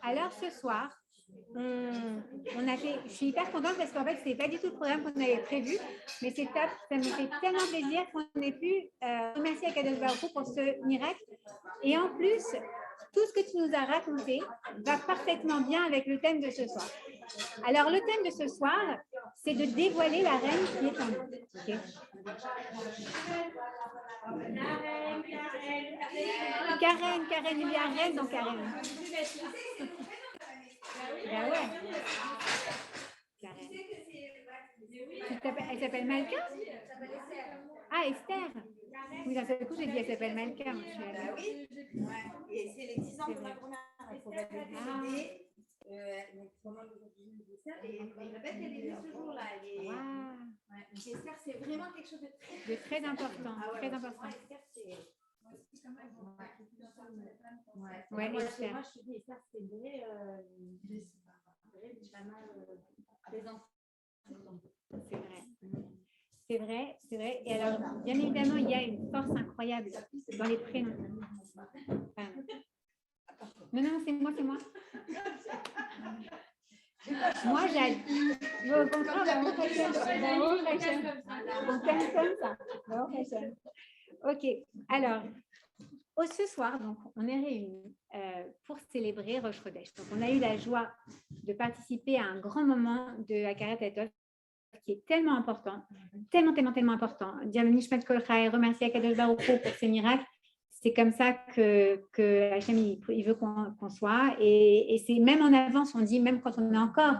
Alors ce soir, on a fait, je suis hyper contente parce qu'en fait, ce n'est pas du tout le programme qu'on avait prévu, mais c'est top. Ça me fait tellement plaisir qu'on ait pu remercier Akadosh Baruch Hu pour ce miracle. Et en plus, tout ce que tu nous as raconté va parfaitement bien avec le thème de ce soir. Alors, le thème de ce soir, c'est de dévoiler la reine qui est en nous. Okay. Karen, il y a reine dans Karen. Ben ouais. Karen. Elle s'appelle Malka? Ah, Esther. Oui, d'un seul coup, j'ai dit elle s'appelle Malka. Moi, oui. Ouais. Et c'est les 10 ans de la première. Donc, pendant et il répète qu'elle est née ce jour-là. Wow. Ouais. Esther, c'est vraiment quelque chose de très important. Ah ouais, très important. Esther, c'est... Ouais, Esther. Moi, je te dis, Esther, c'est vrai, pas mal présent. C'est vrai. C'est vrai. Et alors, bien évidemment, il y a une force incroyable dans les prénoms. Non, c'est moi. Moi, j'adore. Au contraire, on t'aime comme ça. Ok, alors, ce soir, donc, on est réunis pour célébrer Rosh Chodesh. Donc, on a eu la joie de participer à un grand moment de Hakarat Hatov qui est tellement important, tellement important. Dire le Nishmat Kol Chai, remercier Akadosh Baruch Hu pour ces miracles. C'est comme ça que Hachem, il veut qu'on soit. Et c'est même en avance, on dit, même quand on est encore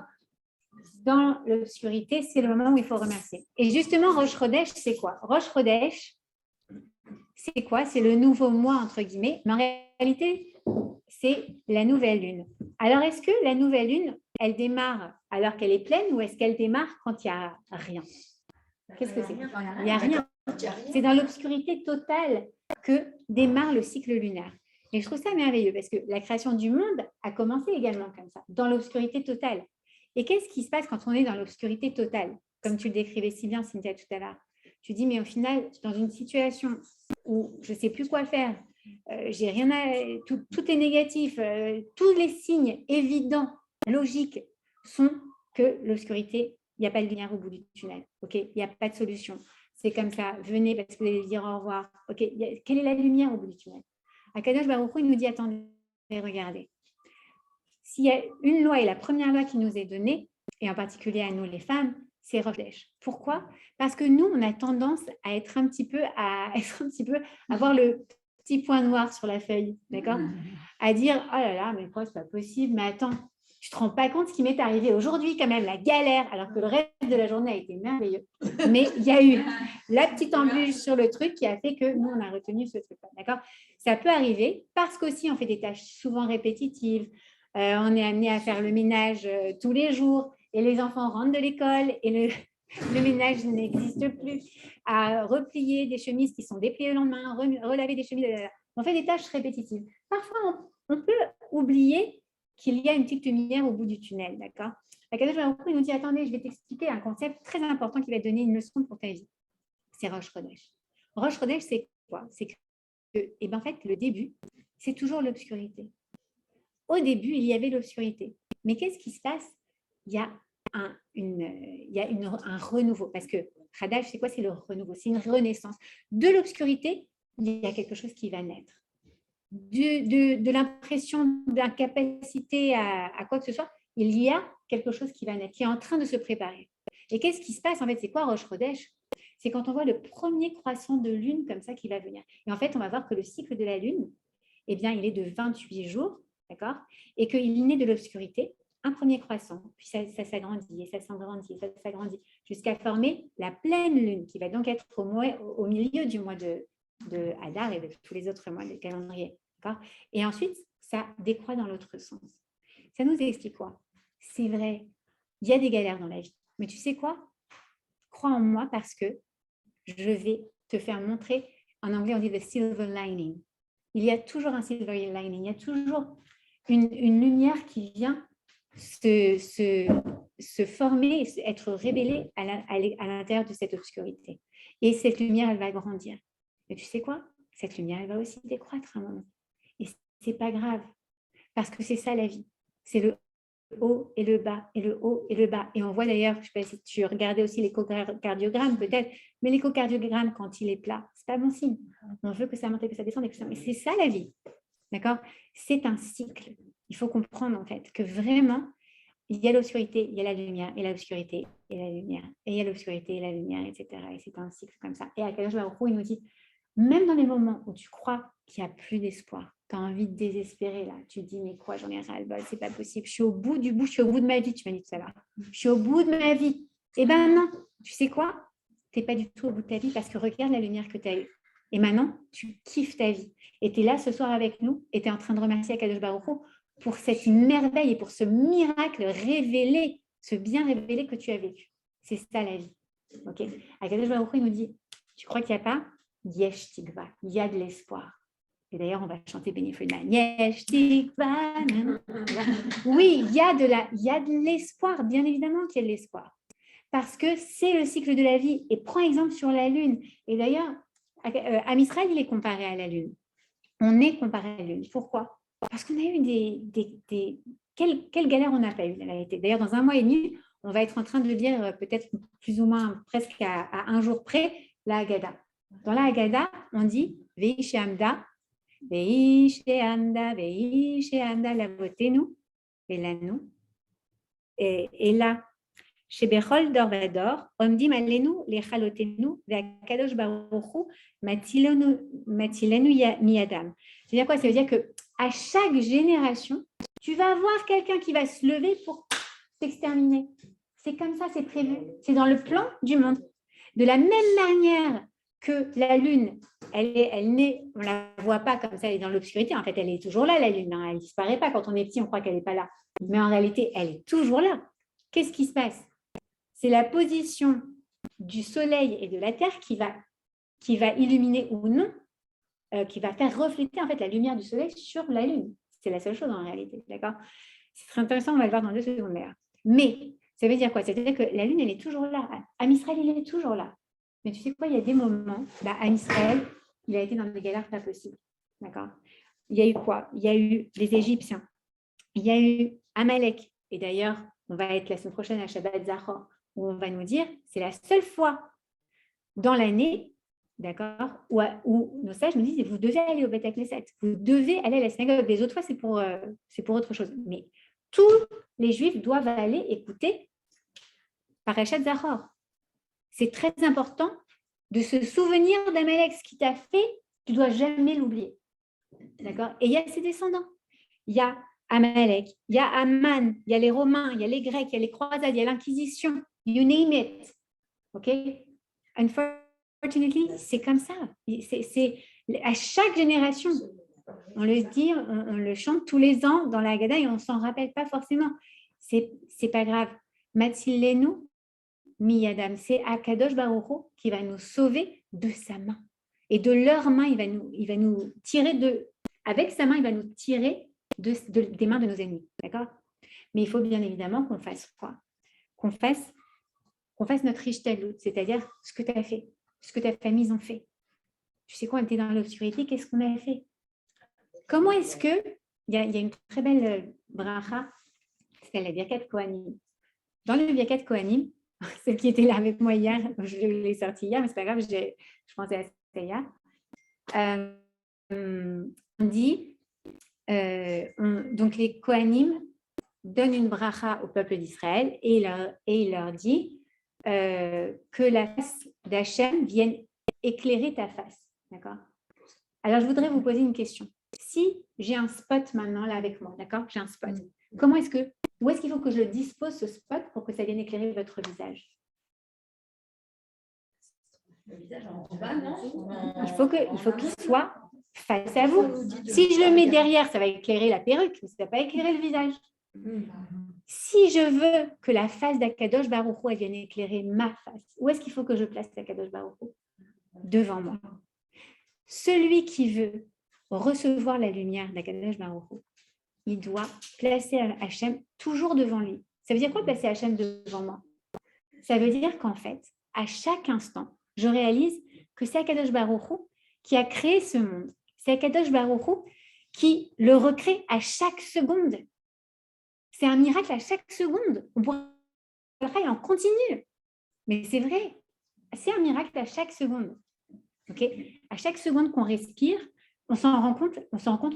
dans l'obscurité, c'est le moment où il faut remercier. Et justement, Rosh Chodesh, c'est quoi? Rosh Chodesh, c'est quoi? C'est le nouveau mois, entre guillemets. Mais en réalité, c'est la nouvelle lune. Alors, est-ce que la nouvelle lune, elle démarre alors qu'elle est pleine ou est-ce qu'elle démarre quand il n'y a rien? Qu'est-ce que c'est? Il n'y a rien. C'est dans l'obscurité totale que démarre le cycle lunaire. Et je trouve ça merveilleux parce que la création du monde a commencé également comme ça, dans l'obscurité totale. Et qu'est-ce qui se passe quand on est dans l'obscurité totale? Comme tu le décrivais si bien, Cynthia, tout à l'heure. Tu dis, mais au final, dans une situation où je ne sais plus quoi faire, j'ai rien tout est négatif, tous les signes évidents, logiques, sont que l'obscurité, il n'y a pas de lumière au bout du tunnel. Okay, il n'y a pas de solution. C'est comme ça, venez parce que vous allez dire au revoir. Okay, quelle est la lumière au bout du tunnel? Akadosh Baruch Hu, il nous dit, attendez, regardez. S'il y a une loi et la première loi qui nous est donnée, et en particulier à nous les femmes, c'est Rosh Chodesh. Pourquoi? Parce que nous, on a tendance à être un petit peu, avoir le petit point noir sur la feuille, d'accord? À dire, oh là là, mais quoi, c'est pas possible, mais attends, tu te rends pas compte ce qui m'est arrivé aujourd'hui quand même, la galère, alors que le reste de la journée a été merveilleux. Mais il y a eu la petite embûche sur le truc qui a fait que nous, on a retenu ce truc-là, d'accord? Ça peut arriver parce qu'aussi, on fait des tâches souvent répétitives, on est amené à faire le ménage tous les jours et les enfants rentrent de l'école et le ménage n'existe plus, à replier des chemises qui sont dépliées le lendemain, relaver des chemises, on fait des tâches répétitives. Parfois, on peut oublier qu'il y a une petite lumière au bout du tunnel, d'accord? Akadosh Baruch Hu nous dit, attendez, je vais t'expliquer un concept très important qui va te donner une leçon pour ta vie. C'est Rosh Chodesh. Rosh Chodesh, c'est quoi? C'est que, en fait, le début, c'est toujours l'obscurité. Au début, il y avait l'obscurité. Mais qu'est-ce qui se passe? Il y a un renouveau. Parce que Hadash, c'est quoi? C'est le renouveau. C'est une renaissance. De l'obscurité, il y a quelque chose qui va naître. De l'impression d'incapacité à quoi que ce soit, il y a quelque chose qui va naître, qui est en train de se préparer. Et qu'est-ce qui se passe? En fait, c'est quoi Rosh Chodesh? C'est quand on voit le premier croissant de lune comme ça qui va venir. Et en fait, on va voir que le cycle de la lune, eh bien, il est de 28 jours. D'accord? Et qu'il naît de l'obscurité, un premier croissant, puis ça s'agrandit, et ça s'agrandit, et ça s'agrandit, jusqu'à former la pleine lune, qui va donc être au milieu du mois de Hadar et de tous les autres mois du calendrier. D'accord? Et ensuite, ça décroît dans l'autre sens. Ça nous explique quoi? C'est vrai, il y a des galères dans la vie, mais tu sais quoi? Crois en moi parce que je vais te faire montrer, en anglais on dit the silver lining. Il y a toujours un silver lining, il y a toujours une lumière qui vient se former, être révélée à l'intérieur de cette obscurité. Et cette lumière, elle va grandir. Et tu sais quoi? Cette lumière, elle va aussi décroître à un moment. Et ce n'est pas grave, parce que c'est ça la vie. c'est le haut et le bas, et le haut et le bas. Et on voit d'ailleurs, je ne sais pas si tu regardais aussi l'échocardiogramme peut-être, mais l'échocardiogramme, quand il est plat, ce n'est pas bon signe. On veut que ça monte et que ça descende. Et c'est ça la vie. D'accord? C'est un cycle. Il faut comprendre en fait que vraiment, il y a l'obscurité, il y a la lumière, et l'obscurité, et la lumière, et il y a l'obscurité, et la lumière, etc. Et c'est un cycle comme ça. Et à Kadosh Baruch Hu, il nous dit, même dans les moments où tu crois qu'il n'y a plus d'espoir, tu as envie de désespérer, là, tu te dis, mais quoi, j'en ai ras-le-bol, c'est pas possible, je suis au bout du bout, je suis au bout de ma vie, tu m'as dit tout à l'heure, je suis au bout de ma vie. Eh ben non, tu sais quoi, tu n'es pas du tout au bout de ta vie parce que regarde la lumière que tu as eue. Et maintenant, tu kiffes ta vie. Et tu es là ce soir avec nous et tu es en train de remercier Akadosh Baruch Hu pour cette merveille et pour ce miracle révélé, ce bien révélé que tu as vécu. C'est ça la vie. Ok. Akadosh Baruch Hu, il nous dit, tu crois qu'il n'y a pas? Yesh tikva, il y a de l'espoir. Et d'ailleurs, on va chanter Benny Friedman. Yesh tikva. Oui, il y a de l'espoir, bien évidemment qu'il y a de l'espoir. Parce que c'est le cycle de la vie. Et prends exemple sur la Lune. Et d'ailleurs, Am Israël, il est comparé à la Lune. On est comparé à la Lune. Pourquoi? Parce qu'on a eu quelle galère on n'a pas eu, la vérité. D'ailleurs, dans 1 mois et demi, on va être en train de lire peut-être plus ou moins presque à un jour près la Haggadah. Dans la Haggadah, on dit Veishe Amda, Veishe Amda, Veishe Amda, Lavotenu, Velanu. Et là, chez Bechol Dor Vador, Omdim Alenu, Lechalotenu, Veakadosh Baruchu, Matilenu Miyadam. C'est-à-dire quoi? Ça veut dire qu'à chaque génération, tu vas avoir quelqu'un qui va se lever pour t'exterminer. C'est comme ça, c'est prévu. C'est dans le plan du monde. De la même manière que la Lune, elle naît, on ne la voit pas comme ça, elle est dans l'obscurité. En fait, elle est toujours là, la Lune. Elle ne disparaît pas. Quand on est petit, on croit qu'elle n'est pas là. Mais en réalité, elle est toujours là. Qu'est-ce qui se passe? C'est la position du Soleil et de la Terre qui va illuminer ou non, qui va faire refléter en fait la lumière du Soleil sur la Lune. C'est la seule chose en réalité, d'accord? C'est très intéressant, on va le voir dans 2 secondes. Mais ça veut dire quoi? C'est-à-dire que la Lune, elle est toujours là. Am Israël, il est toujours là. Mais tu sais quoi? Il y a des moments, Am Israël, il a été dans des galères pas possibles, d'accord? Il y a eu quoi? Il y a eu les Égyptiens. Il y a eu Amalek. Et d'ailleurs, on va être la semaine prochaine à Shabbat Zachor, où on va nous dire, c'est la seule fois dans l'année, d'accord, où nos sages nous disent, vous devez aller au Beth Knesset, vous devez aller à la synagogue. Les autres fois, c'est pour autre chose. Mais tous les Juifs doivent aller écouter Parashat Zachor. C'est très important de se souvenir d'Amalek, ce qui t'a fait, tu ne dois jamais l'oublier. D'accord? Et il y a ses descendants. Il y a Amalek, il y a Amman, il y a les Romains, il y a les Grecs, il y a les croisades, il y a l'Inquisition, you name it. OK? Unfortunately, c'est comme ça. C'est à chaque génération. On le dit, on le chante tous les ans dans la Haggadah et on ne s'en rappelle pas forcément. C'est pas grave. Matilenu Miyadam, c'est Akadosh Baruch Hu qui va nous sauver de sa main. Et de leur main, il va nous tirer avec sa main, il va nous tirer des mains de nos ennemis. D'accord? Mais il faut bien évidemment qu'on fasse quoi? Qu'on fasse notre Ishtalut, c'est-à-dire ce que tu as fait, ce que ta famille ont fait. Tu sais quoi, on était dans l'obscurité, qu'est-ce qu'on a fait? Comment est-ce que, il y a une très belle bracha, c'est la Birkat Kohanim. Dans le Birkat Kohanim, celle qui était là avec moi hier, je l'ai sortie hier, mais c'est pas grave, je pensais à ça hier. On dit, donc les Kohanim donnent une bracha au peuple d'Israël et il leur dit que la face d'Hachem vienne éclairer ta face. D'accord? Alors, je voudrais vous poser une question. Si j'ai un spot maintenant là avec moi, d'accord? J'ai un spot. Où est-ce qu'il faut que je le dispose, ce spot, pour que ça vienne éclairer votre visage? Le visage en bas, non? Il faut qu'il soit face à vous. Si je le mets derrière, ça va éclairer la perruque, mais ça ne va pas éclairer le visage. Si je veux que la face d'Akadosh Baruch Hu vienne éclairer ma face, où est-ce qu'il faut que je place Akadosh Baruch Hu? Devant moi. Celui qui veut recevoir la lumière d'Akadosh Baruch Hu, il doit placer Hachem toujours devant lui. Ça veut dire quoi placer Hachem devant moi? Ça veut dire qu'en fait, à chaque instant, je réalise que c'est Akadosh Baruch Hu qui a créé ce monde. C'est Akadosh Baruch Hu qui le recrée à chaque seconde. C'est un miracle à chaque seconde. On pourrait en continu. Mais c'est vrai. C'est un miracle à chaque seconde. Okay, à chaque seconde qu'on respire, on s'en rend compte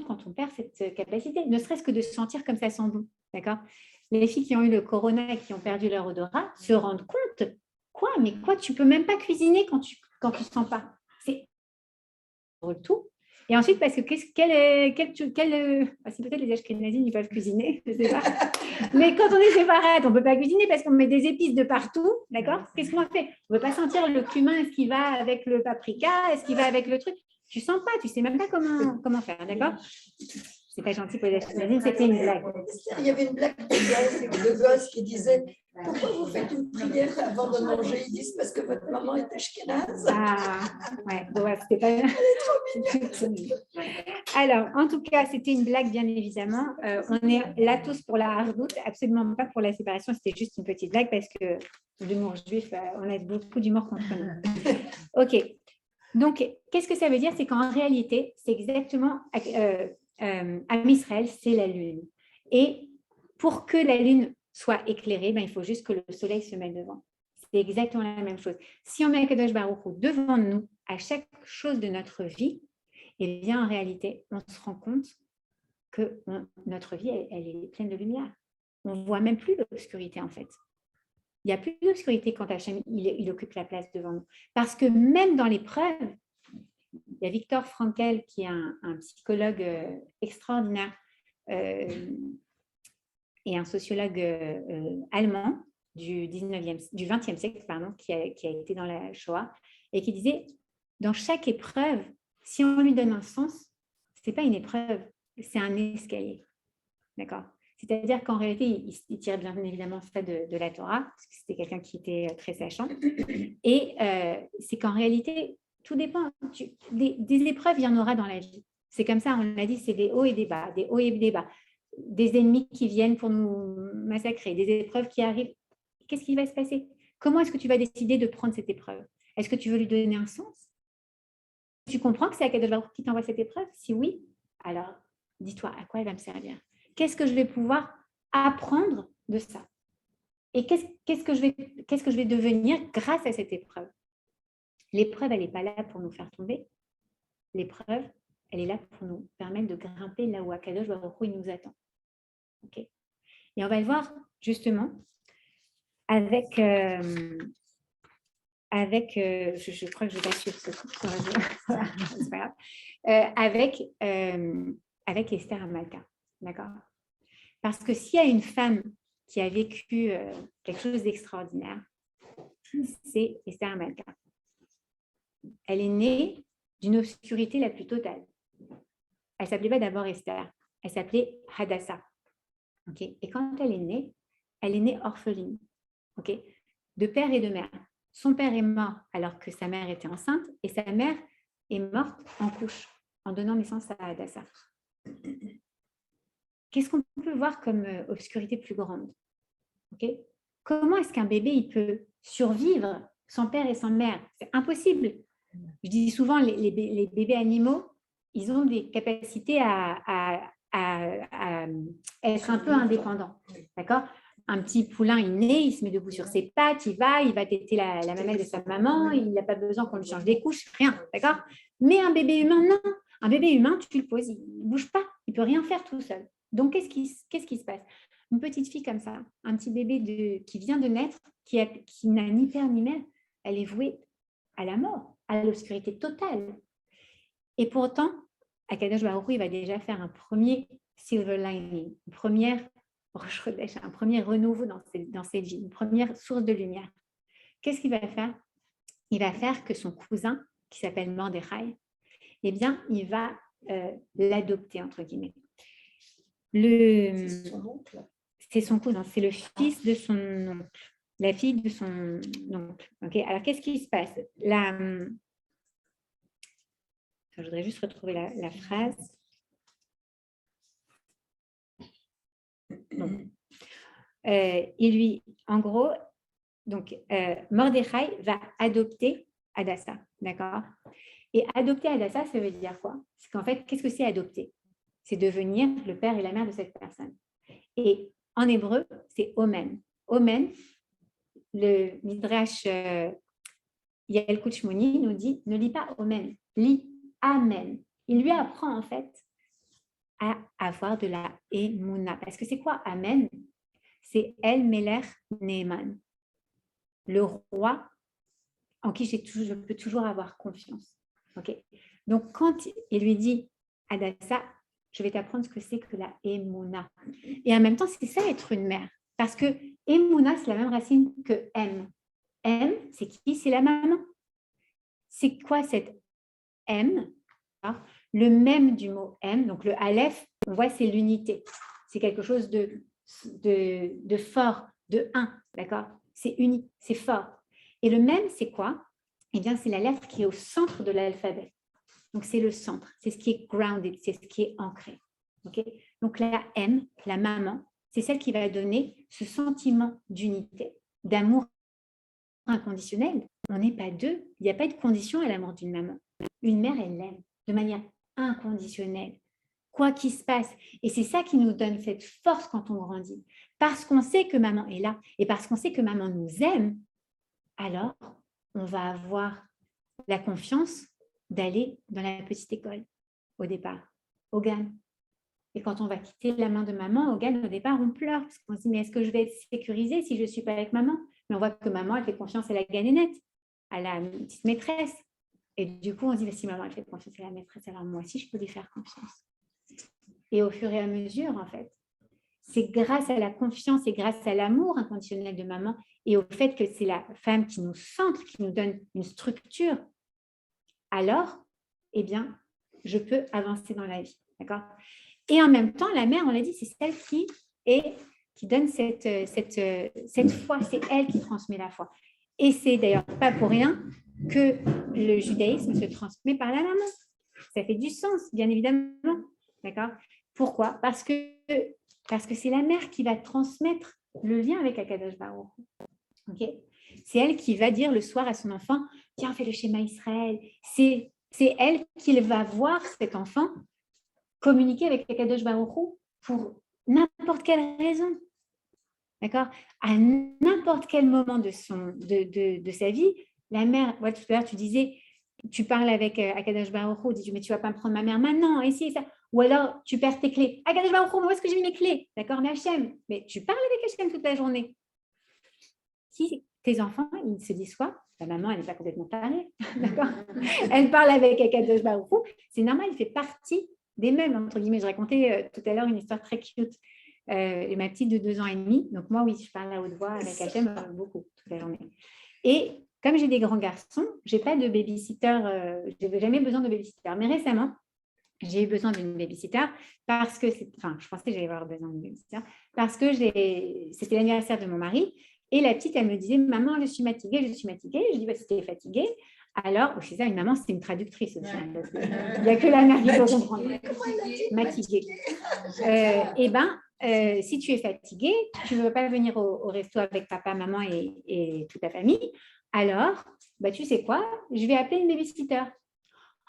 quand on perd cette capacité, ne serait-ce que de sentir comme ça sent bon. D'accord ? Les filles qui ont eu le corona et qui ont perdu leur odorat se rendent compte. Quoi ? Mais quoi ? Tu peux même pas cuisiner quand tu sens pas. C'est tout. Et ensuite, parce que c'est peut-être les ashkénazis, ils peuvent cuisiner, je sais pas. Mais quand on est séparate, on ne peut pas cuisiner parce qu'on met des épices de partout, d'accord ? Qu'est-ce qu'on fait ? On ne peut pas sentir le cumin, est-ce qu'il va avec le paprika, est-ce qu'il va avec le truc ? Tu ne sens pas, tu ne sais même pas comment faire, d'accord ? C'est pas gentil pour les ashkénazis, c'était une blague. Il y avait une blague de gosse qui disait « Pourquoi vous faites une prière avant de manger ?» Ils disent « Parce que votre maman est ashkénaze. » Ah, ouais, bon, ouais, c'était pas... Elle est trop mignonne. Alors, en tout cas, c'était une blague, bien évidemment. On est là tous pour la hardoute, absolument pas pour la séparation. C'était juste une petite blague parce que l'humour juif, on a beaucoup d'humour contre nous. OK. Donc, qu'est-ce que ça veut dire? C'est qu'en réalité, c'est exactement... à Israël, c'est la lune. Et pour que la lune soit éclairée, il faut juste que le soleil se mette devant. C'est exactement la même chose. Si on met Akadosh Baruch Hu devant nous à chaque chose de notre vie, eh bien, en réalité, on se rend compte que notre vie, elle est pleine de lumière. On ne voit même plus l'obscurité, en fait. Il n'y a plus d'obscurité quand Hachem, il occupe la place devant nous. Parce que même dans l'épreuve, il y a Viktor Frankl, qui est un psychologue extraordinaire et un sociologue allemand du 20e siècle, qui a été dans la Shoah, et qui disait, dans chaque épreuve, si on lui donne un sens, ce n'est pas une épreuve, c'est un escalier. D'accord ? C'est-à-dire qu'en réalité, il tire bien évidemment ça de la Torah, parce que c'était quelqu'un qui était très sachant. Et c'est qu'en réalité, tout dépend. Des épreuves, il y en aura dans la vie. C'est comme ça, on l'a dit, c'est des hauts et des bas, des hauts et des bas. Des ennemis qui viennent pour nous massacrer, des épreuves qui arrivent. Qu'est-ce qui va se passer? Comment est-ce que tu vas décider de prendre cette épreuve? Est-ce que tu veux lui donner un sens? Tu comprends que c'est Akadosh Baruch Hu qui t'envoie cette épreuve? Si oui, alors dis-toi à quoi elle va me servir. Qu'est-ce que je vais pouvoir apprendre de ça? Et qu'est-ce que je vais devenir grâce à cette épreuve? L'épreuve, elle n'est pas là pour nous faire tomber. L'épreuve, elle est là pour nous permettre de grimper là où Akadosh Baruch Hu il nous attend. Okay. Et on va le voir justement avec... je crois que je vais pas suivre ce coup, c'est pas grave. Avec Esther Amalka, d'accord? Parce que s'il y a une femme qui a vécu quelque chose d'extraordinaire, c'est Esther Amalka. Elle est née d'une obscurité la plus totale. Elle ne s'appelait pas d'abord Esther, elle s'appelait Hadassah. Okay? Et quand elle est née orpheline, okay? De père et de mère. Son père est mort alors que sa mère était enceinte et sa mère est morte en couche, en donnant naissance à Hadassah. Qu'est-ce qu'on peut voir comme obscurité plus grande? Okay? Comment est-ce qu'un bébé il peut survivre sans père et sans mère? C'est impossible. Je dis souvent, les bébés animaux, ils ont des capacités à être un peu indépendants. D'accord? Un petit poulain, il naît, il se met debout sur ses pattes, il va téter la mamelle de sa maman, il n'a pas besoin qu'on lui change des couches, rien, d'accord? Mais un bébé humain, non. Un bébé humain, tu le poses, il ne bouge pas, il ne peut rien faire tout seul. Donc, qu'est-ce qui se passe? Une petite fille comme ça, un petit bébé qui vient de naître, qui n'a ni père ni mère, elle est vouée à la mort, à l'obscurité totale. Et pourtant, Akadosh Baruch Hu, il va déjà faire un premier silver lining, une première Rosh Chodesh, un premier renouveau dans cette vie, une première source de lumière. Qu'est-ce qu'il va faire? Il va faire que son cousin, qui s'appelle Mordechai, eh bien, il va l'adopter, entre guillemets. C'est son oncle. C'est son cousin, c'est le fils de son oncle, la fille de son oncle. Okay? Alors, qu'est-ce qui se passe? Je voudrais juste retrouver la phrase. Bon. En gros, donc, Mordechai va adopter Hadassah, d'accord? Et adopter Hadassah, ça veut dire quoi? C'est qu'en fait, qu'est-ce que c'est adopter? C'est devenir le père et la mère de cette personne. Et en hébreu, c'est Omen. Omen, le Midrash Yalkut Shmoni nous dit, ne lis pas Omen, lis Amen. Il lui apprend en fait à avoir de la Emouna. Parce que c'est quoi Amen? C'est El Melech Neeman, le roi en qui je peux toujours avoir confiance. Okay. Donc, quand il lui dit, Adassa, je vais t'apprendre ce que c'est que la Emouna. Et en même temps, c'est ça être une mère. Parce que Emouna, c'est la même racine que M. M, c'est qui? C'est la maman. C'est quoi cette M? Le même du mot M, donc le Aleph, on voit, c'est l'unité. C'est quelque chose de fort, de un, d'accord? C'est uni, c'est fort. Et le même, c'est quoi? Eh bien, c'est la lettre qui est au centre de l'alphabet. Donc, c'est le centre, c'est ce qui est grounded, c'est ce qui est ancré. Okay? Donc, la M, la maman, c'est celle qui va donner ce sentiment d'unité, d'amour inconditionnel. On n'est pas deux, il n'y a pas de condition à l'amour d'une maman. Une mère, elle l'aime de manière inconditionnelle, quoi qu'il se passe. Et c'est ça qui nous donne cette force quand on grandit. Parce qu'on sait que maman est là et parce qu'on sait que maman nous aime, alors on va avoir la confiance d'aller dans la petite école au départ, au GAN. Et quand on va quitter la main de maman, au GAN, au départ, on pleure parce qu'on se dit, mais est-ce que je vais être sécurisée si je ne suis pas avec maman? Mais on voit que maman, elle fait confiance à la ganénette, à la petite maîtresse. Et du coup, on se dit, si maman, elle fait confiance à la maîtresse, alors moi aussi, je peux lui faire confiance. Et au fur et à mesure, en fait, c'est grâce à la confiance et grâce à l'amour inconditionnel de maman et au fait que c'est la femme qui nous centre, qui nous donne une structure, alors, eh bien, je peux avancer dans la vie. D'accord? Et en même temps, la mère, on l'a dit, c'est celle qui donne cette foi, c'est elle qui transmet la foi. Et c'est d'ailleurs pas pour rien que le judaïsme se transmet par la maman. Ça fait du sens, bien évidemment. D'accord? Pourquoi? Parce que c'est la mère qui va transmettre le lien avec Akadosh Baruch Hu. Okay? C'est elle qui va dire le soir à son enfant, tiens, fais le schéma Israël. C'est elle qui va voir cet enfant communiquer avec Akadosh Baruch Hu pour n'importe quelle raison. D'accord? À n'importe quel moment de sa vie, la mère, ouais, tout à l'heure, tu disais, tu parles avec Akadosh Baruch Hu, dis, mais tu ne vas pas me prendre ma mère maintenant, ici et ça. Ou alors, tu perds tes clés. Akadosh Baruch Hu, où est-ce que j'ai mis mes clés? D'accord, mais Hachem, mais tu parles avec Hachem toute la journée. Si tes enfants, ils se disent quoi? Ta maman, elle n'est pas complètement tarée. D'accord? Elle parle avec Akadosh Baruch Hu. C'est normal, il fait partie des mêmes, entre guillemets. Je racontais tout à l'heure une histoire très cute. Ma petite de 2 ans et demi. Donc, moi, oui, je parle à haute voix avec Hachem beaucoup toute la journée. Et comme j'ai des grands garçons, je n'ai pas de babysitter, je n'avais jamais besoin de babysitter. Mais récemment, j'ai eu besoin d'une babysitter parce que, je pensais que j'allais avoir besoin d'une babysitter parce que c'était l'anniversaire de mon mari. Et la petite, elle me disait, maman, je suis fatiguée, je suis fatiguée. Je dis, bah, si tu es fatiguée, alors, c'est ça, une maman, c'est une traductrice aussi. Hein, parce il n'y a que la mère qui peut comprendre. Fatiguée. Si tu es fatiguée, tu ne veux pas venir au resto avec papa, maman et toute ta famille, alors, bah, tu sais quoi, je vais appeler une babysitter.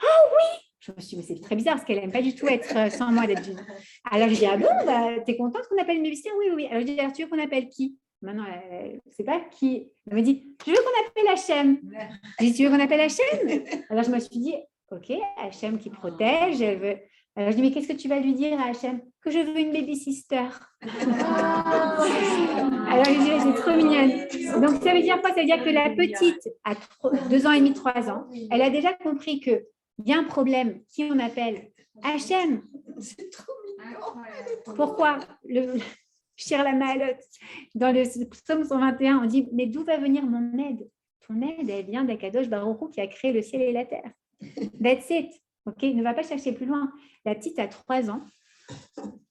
Oh oui! Je me suis dit, mais c'est très bizarre parce qu'elle n'aime pas du tout être sans moi d'être d'une. Alors, je dis, ah bon, bah, t'es contente qu'on appelle une babysitter? Oui, oui. Alors, je dis, alors, tu veux qu'on appelle qui? Maintenant, elle ne sait pas qui. Elle me dit, je veux qu'on appelle Hachem. Je dis, tu veux qu'on appelle Hachem? Alors, je me suis dit, ok, Hachem qui protège, elle veut. Alors, je dis, mais qu'est-ce que tu vas lui dire à Hachem? Que je veux une baby-sister. Alors, je dis, c'est trop mignonne. Donc, ça veut dire quoi? Ça veut dire que la petite, à 2 ans et demi, 3 ans, elle a déjà compris qu'il y a un problème. Qui on appelle? Hachem. C'est trop mignon. Pourquoi? Shir la Ma'alot. Dans le psaume 121, on dit, mais d'où va venir mon aide? Ton aide, elle vient d'Akadosh Baruch Hu qui a créé le ciel et la terre. That's it. Ok, ne va pas chercher plus loin. La petite a 3 ans.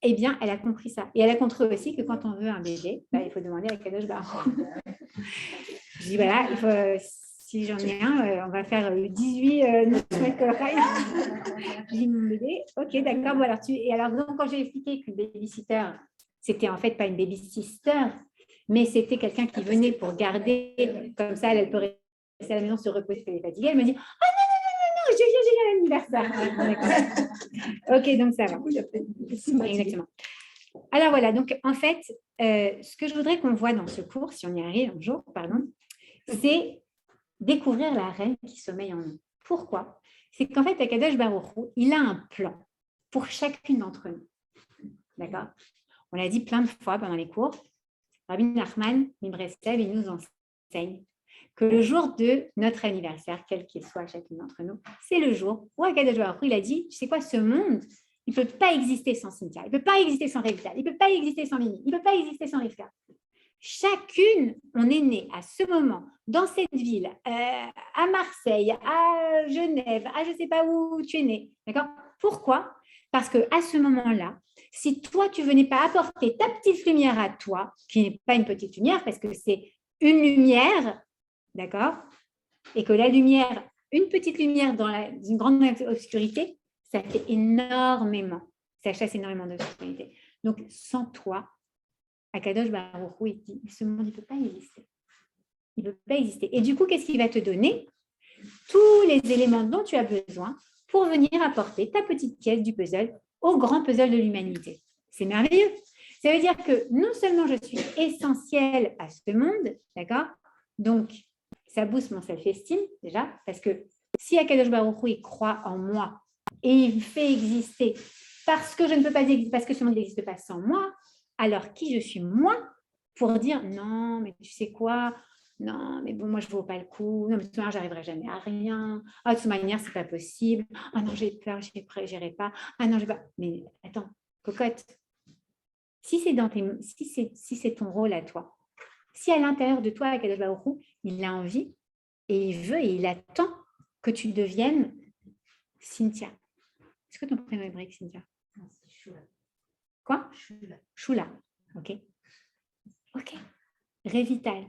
Eh bien, elle a compris ça. Et elle a compris aussi que quand on veut un bébé, il faut demander à Akadosh Baruch Hu. Je dis, voilà, il faut, si j'en ai un, on va faire 18 Je dis, mon bébé, ok, d'accord. Bon, alors, donc, quand j'ai expliqué qu'une babysitter, c'était en fait pas une babysitter, mais c'était quelqu'un qui venait pour garder, comme ça, elle peut rester à la maison, se reposer, parce qu'elle est fatiguée. Elle me dit, oh non, je viens à l'anniversaire. Ok, donc ça va. Exactement. Alors voilà, donc en fait, ce que je voudrais qu'on voit dans ce cours, si on y arrive un jour, pardon, c'est découvrir la reine qui sommeille en nous. Pourquoi? C'est qu'en fait, Akadosh Baruch Hu, il a un plan pour chacune d'entre nous. D'accord? On l'a dit plein de fois pendant les cours. Rabbi Nachman Mibreslev, il nous enseigne que le jour de notre anniversaire, quel qu'il soit chacune d'entre nous, c'est le jour où Akadosh Baruch Hu, il a dit, tu sais quoi, ce monde, il ne peut pas exister sans Cynthia, il ne peut pas exister sans Revital, il ne peut pas exister sans Mimi, il ne peut pas exister sans Rivka. Chacune, on est né à ce moment, dans cette ville, à Marseille, à Genève, à je ne sais pas où tu es né. D'accord? Pourquoi? Parce qu'à ce moment-là, si toi, tu ne venais pas apporter ta petite lumière à toi, qui n'est pas une petite lumière, parce que c'est une lumière, d'accord? Et que la lumière, une petite lumière dans une grande obscurité, ça fait énormément, ça chasse énormément d'obscurité. Donc, sans toi, Akadosh Baruch Hu, il dit, ce monde, il ne peut pas exister. Il ne peut pas exister. Et du coup, qu'est-ce qu'il va te donner? Tous les éléments dont tu as besoin pour venir apporter ta petite pièce du puzzle au grand puzzle de l'humanité. C'est merveilleux. Ça veut dire que non seulement je suis essentielle à ce monde, d'accord? Donc, ça booste mon self-esteem, déjà, parce que si Akadosh Baruch Hu, il croit en moi et il fait exister parce que je ne peux pas exister, parce que ce monde n'existe pas sans moi, alors qui je suis moi pour dire non, mais tu sais quoi, non, mais bon, moi je ne vaux pas le coup, non, mais de toute manière, je n'arriverai jamais à rien, ah, de toute manière, ce n'est pas possible, ah non, j'ai peur, je n'irai pas, ah non, je vais pas. Mais attends, cocotte, si c'est ton rôle à toi, si à l'intérieur de toi, Akadosh Baruch Hu, il a envie et il veut et il attend que tu deviennes Cynthia. Est-ce que ton prénom est hébraïque, Cynthia? Non, c'est Shula. Quoi? Shula. Shula. Ok. Ok. Révital,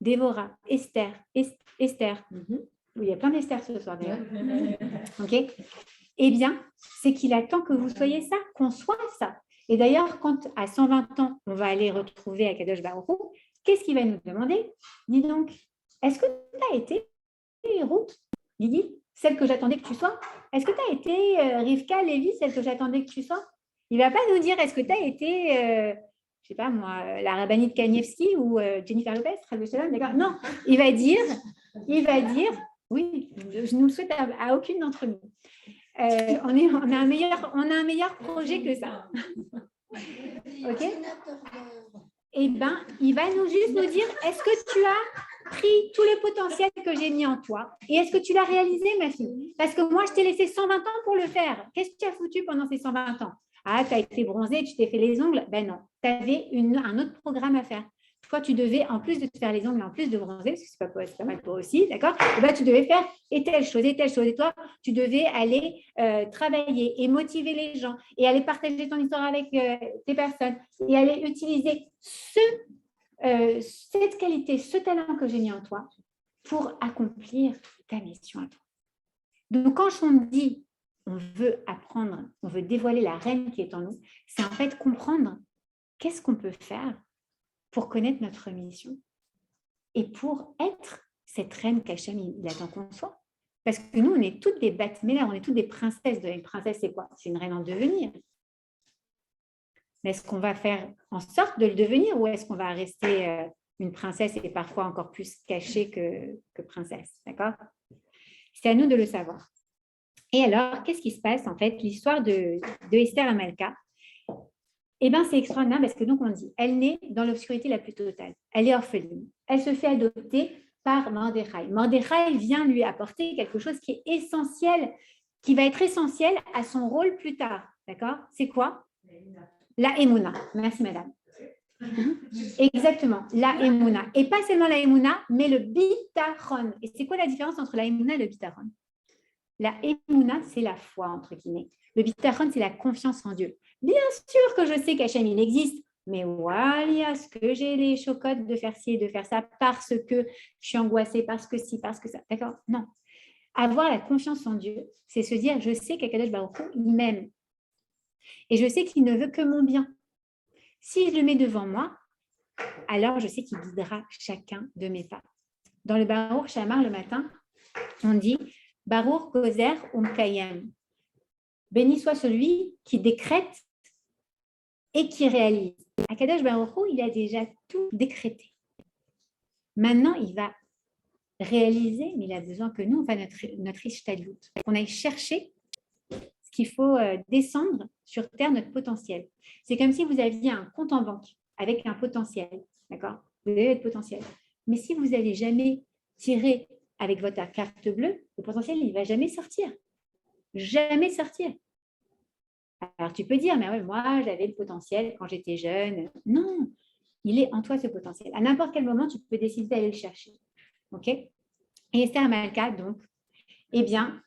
Dévora, Esther. Esther. Il y a plein d'Esther ce soir d'ailleurs. Ok. Eh bien, c'est qu'il attend que vous soyez ça, qu'on soit ça. Et d'ailleurs, quand à 120 ans, on va aller retrouver Akadosh Baruch Hu, qu'est-ce qu'il va nous demander? Dis donc, est-ce que tu as été Ruth, Lydie, celle que j'attendais que tu sois? Est-ce que tu as été Rivka, Lévi, celle que j'attendais que tu sois? Il ne va pas nous dire, est-ce que tu as été, je ne sais pas moi, la rabbinite Kanievski ou Jennifer Lopez, d'accord? Non, il va dire, oui, je ne le souhaite à aucune d'entre nous. On a un meilleur projet que ça. Ok? Eh bien, il va juste nous dire, est-ce que tu as pris tout le potentiel que j'ai mis en toi et est-ce que tu l'as réalisé, ma fille? Parce que moi, je t'ai laissé 120 ans pour le faire. Qu'est-ce que tu as foutu pendant ces 120 ans? Ah, tu as été bronzée, tu t'es fait les ongles? Ben non, tu avais un autre programme à faire. Toi, tu devais, en plus de te faire les ongles, en plus de bronzer, parce que c'est pas mal toi aussi, d'accord? Et ben, tu devais faire et telle chose, et telle chose. Et toi, tu devais aller travailler et motiver les gens et aller partager ton histoire avec tes personnes et aller utiliser cette qualité, ce talent que j'ai mis en toi pour accomplir ta mission à toi. Donc, quand on dit on veut apprendre, on veut dévoiler la reine qui est en nous, c'est en fait comprendre qu'est-ce qu'on peut faire pour connaître notre mission et pour être cette reine qu'Hachem il attend qu'on soit. Parce que nous, on est toutes des Batmela, on est toutes des princesses. Une princesse, c'est quoi? C'est une reine en devenir. Mais est-ce qu'on va faire en sorte de le devenir ou est-ce qu'on va rester une princesse et parfois encore plus cachée que princesse? D'accord? C'est à nous de le savoir. Et alors, qu'est-ce qui se passe en fait? L'histoire de Esther Amalka, eh bien, c'est extraordinaire parce que donc on dit, elle naît dans l'obscurité la plus totale. Elle est orpheline. Elle se fait adopter par Mordechai. Mordechai vient lui apporter quelque chose qui est essentiel, qui va être essentiel à son rôle plus tard. D'accord? C'est quoi? La Emouna. Merci, madame. Exactement, la Emouna. Et pas seulement la Emouna, mais le Bitachon. Et c'est quoi la différence entre la Emouna et le Bitachon? La Emouna, c'est la foi, entre guillemets. Le Bitachon, c'est la confiance en Dieu. Bien sûr que je sais qu'Hachem, il existe, mais voilà, est-ce que j'ai les chocottes de faire ci et de faire ça parce que je suis angoissée, parce que ci, parce que ça. D'accord? Non. Avoir la confiance en Dieu, c'est se dire, je sais qu'Akadosh Baruch Hu, il m'aime. Et je sais qu'il ne veut que mon bien. Si je le mets devant moi, alors je sais qu'il guidera chacun de mes pas. Dans le Baruch Shamar, le matin, on dit Baruch Gozer Umkayem. Béni soit celui qui décrète et qui réalise. Akadosh Baruch Hu, il a déjà tout décrété. Maintenant, il va réaliser, mais il a besoin que nous, on fasse notre ishtadlut, qu'on aille chercher ce qu'il faut descendre sur Terre, notre potentiel. C'est comme si vous aviez un compte en banque avec un potentiel, d'accord? Vous avez votre potentiel. Mais si vous n'allez jamais tirer avec votre carte bleue, le potentiel, il ne va jamais sortir. Jamais sortir. Alors, tu peux dire, mais ouais, moi, j'avais le potentiel quand j'étais jeune. Non, il est en toi, ce potentiel. À n'importe quel moment, tu peux décider d'aller le chercher. OK? Et Esther Malka, donc, eh bien,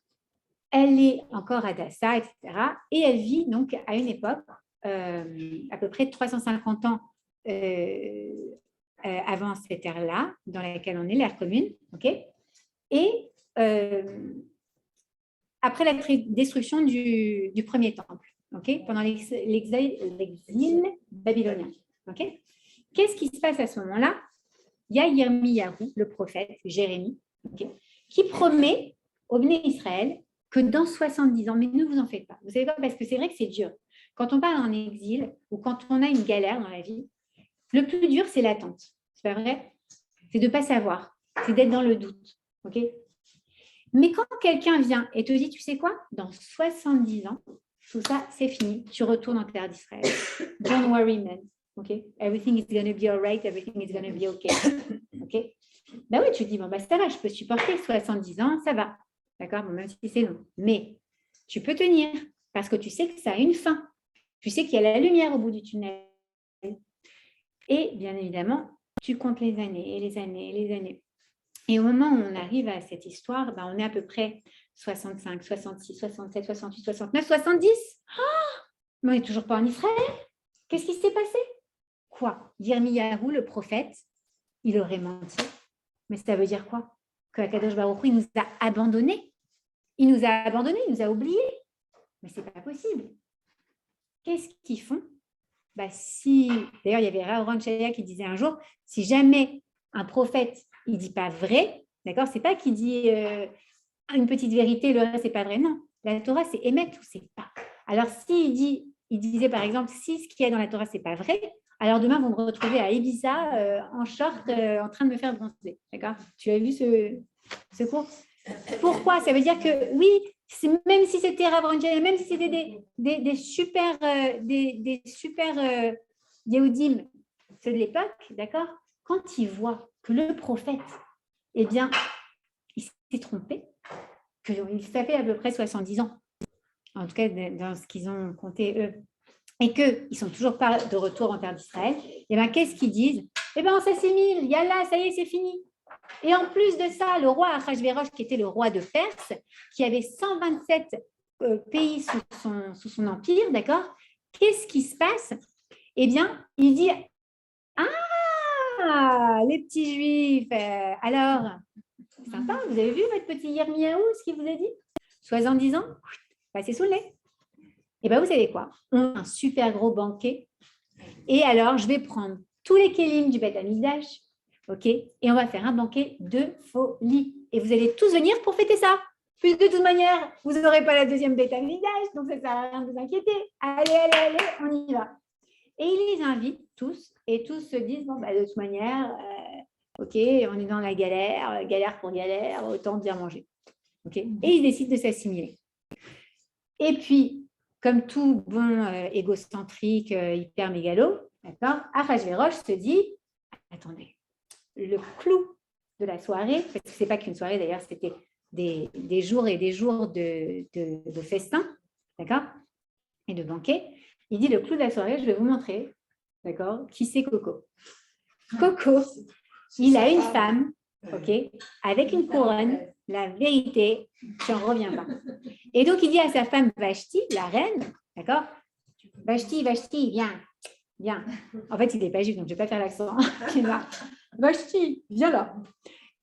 elle est encore à Dassa, etc. Et elle vit donc à une époque, à peu près 350 ans avant cette ère-là, dans laquelle on est, l'ère commune. OK? Et après la destruction du premier temple, okay, pendant l'exil babylonien. Okay. Qu'est-ce qui se passe à ce moment-là? Il y a Yirmiyahu, le prophète, Jérémie, okay, qui promet au Bné Israël que dans 70 ans, mais ne vous en faites pas. Vous savez quoi? Parce que c'est vrai que c'est dur. Quand on part en exil ou quand on a une galère dans la vie, le plus dur, c'est l'attente. C'est pas vrai? C'est de ne pas savoir. C'est d'être dans le doute. OK? Mais quand quelqu'un vient et te dit, tu sais quoi, dans 70 ans, tout ça, c'est fini. Tu retournes en terre d'Israël. Don't worry, man. Okay? Everything is going to be all right. Everything is going to be okay. Okay? Ben oui, tu te dis, bon, ben, ça va, je peux supporter 70 ans, ça va. D'accord? Bon, même si c'est long. Mais tu peux tenir parce que tu sais que ça a une fin. Tu sais qu'il y a la lumière au bout du tunnel. Et bien évidemment, tu comptes les années et les années et les années. Et au moment où on arrive à cette histoire, ben on est à peu près 65, 66, 67, 68, 69, 70. Oh, mais on n'est toujours pas en Israël. Qu'est-ce qui s'est passé? Quoi? Yirmiyahu, le prophète, il aurait menti. Mais ça veut dire quoi? Que Akadosh Baruch Hu, il nous a abandonnés. Il nous a abandonnés, il nous a oubliés. Mais ce n'est pas possible. Qu'est-ce qu'ils font? Bah, d'ailleurs, il y avait Aaron Shaya qui disait un jour, si jamais un prophète, il ne dit pas vrai, d'accord, c'est pas qu'il dit une petite vérité, le reste, c'est pas vrai, non. La Torah, c'est émettre ou c'est pas. Alors, il disait par exemple, si ce qu'il y a dans la Torah, c'est pas vrai, alors demain, vous me retrouvez à Ibiza, en short, en train de me faire bronzer, d'accord? Tu as vu ce cours? Pourquoi? Ça veut dire que, oui, même si c'était Rav Ranjel, même si c'était des super Yehudim, ceux de l'époque, d'accord? Quand ils voient que le prophète, eh bien, il s'est trompé, qu'il fait à peu près 70 ans, en tout cas dans ce qu'ils ont compté eux, et qu'ils ne sont toujours pas de retour en terre d'Israël, eh bien, qu'est-ce qu'ils disent? Eh bien, on s'assimile, yallah, ça y est, c'est fini. Et en plus de ça, le roi Achashvérosh, qui était le roi de Perse, qui avait 127 pays sous son empire, d'accord? Qu'est-ce qui se passe? Eh bien, il dit, ah, les petits juifs, alors, sympa, vous avez vu votre petit Yirmiyahu, ce qu'il vous a dit? 70 ans, passez sous le nez. Et bien, vous savez quoi? On a un super gros banquet. Et alors, je vais prendre tous les kélim du Beth Amikdash, ok? Et on va faire un banquet de folie. Et vous allez tous venir pour fêter ça. Puis de toute manière, vous n'aurez pas la deuxième Beth Amikdash, donc ça ne sert à rien de vous inquiéter. Allez, allez, allez, on y va. Et il les invite tous, et tous se disent, bon, bah, de toute manière, ok, on est dans la galère, galère pour galère, autant bien manger. Okay? Et ils décident de s'assimiler. Et puis, comme tout bon égocentrique, hyper mégalo, d'accord, Achashvérosh se dit, attendez, le clou de la soirée, parce que ce n'est pas qu'une soirée d'ailleurs, c'était des jours et des jours de festin, d'accord, et de banquet. Il dit, le clou de la soirée, je vais vous montrer, d'accord, qui c'est Coco. Coco, il a une femme, ok, avec une couronne, la vérité, je n'en reviens pas. Et donc, il dit à sa femme Vashti, la reine, d'accord, Vashti, viens, viens. En fait, il n'est pas juif, donc je ne vais pas faire l'accent. Vashti, viens là.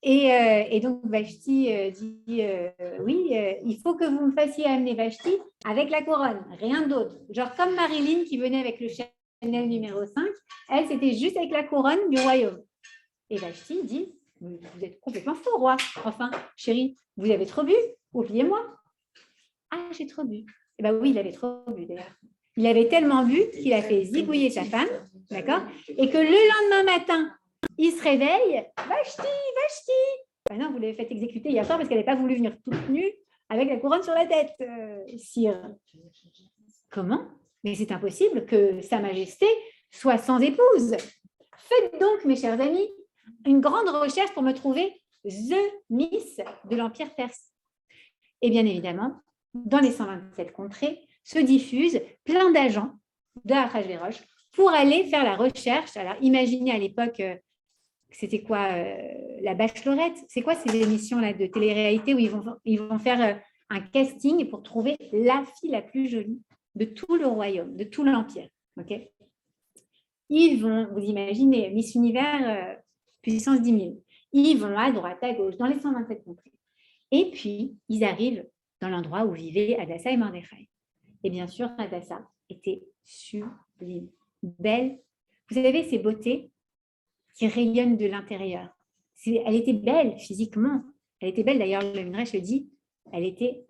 Et donc, Vashti dit, oui, il faut que vous me fassiez amener Vashti avec la couronne, rien d'autre. Genre comme Marilyn qui venait avec le Chanel numéro 5, elle, c'était juste avec la couronne du royaume. Et Vashti dit, vous êtes complètement fou, roi. Enfin, chérie, vous avez trop bu, oubliez-moi. Ah, j'ai trop bu. Eh bien oui, il avait trop bu d'ailleurs. Il avait tellement bu qu'il a fait zigouiller sa femme, d'accord? Et que le lendemain matin, il se réveille, Vashti, Vashti. Ben non, vous l'avez fait exécuter hier soir parce qu'elle n'avait pas voulu venir toute nue avec la couronne sur la tête, sire. Comment? Mais c'est impossible que Sa Majesté soit sans épouse. Faites donc, mes chers amis, une grande recherche pour me trouver The Miss de l'Empire perse. Et bien évidemment, dans les 127 contrées, se diffusent plein d'agents de Ahasverosh pour aller faire la recherche. Alors, imaginez à l'époque, c'était quoi, la Bachelorette? C'est quoi ces émissions-là de télé-réalité où ils vont faire un casting pour trouver la fille la plus jolie de tout le royaume, de tout l'Empire. Okay, ils vont, vous imaginez, Miss Univers, puissance 10 000. Ils vont à droite, à gauche, dans les 127 contrées. Et puis, ils arrivent dans l'endroit où vivaient Hadassa et Mordechai. Et bien sûr, Hadassa était sublime, belle. Vous savez, ces beautés qui rayonnent de l'intérieur. Elle était belle physiquement. Elle était belle, d'ailleurs, le Midrash le dit, elle était